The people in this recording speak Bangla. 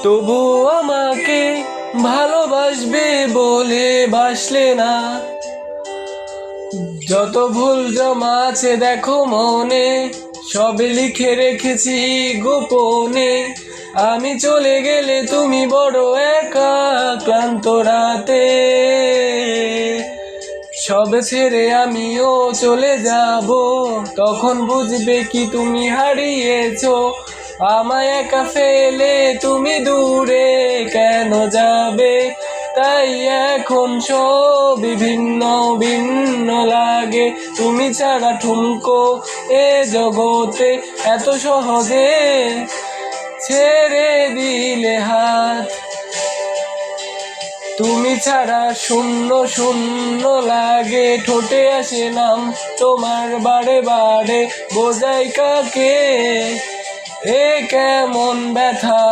তবু আমাকে ভালোবাসবে বলে বাসলে না। যত ভুল জমা আছে দেখো মনে, সবে লিখে রেখেছি গোপনে। আমি চলে গেলে তুমি বড় একা ক্লান্ত রাতে, সব ছেড়ে আমিও চলে যাব। তখন বুঝবে কি তুমি হারিয়েছো, আমায় একা ফেলে তুমি দূরে কেন যাবে। তাই এখন সব ভিন্ন ভিন্ন লাগে, তুমি ছাড়া ঠুমকো এ জগতে এত সহজে ছেড়ে দিলে হাত। তুমি ছাড়া শূন্য শূন্য লাগে, ঠোঁটে আসে নাম তোমার বারে বারে, বোঝাই কাকে এ কেমন ব্যথা।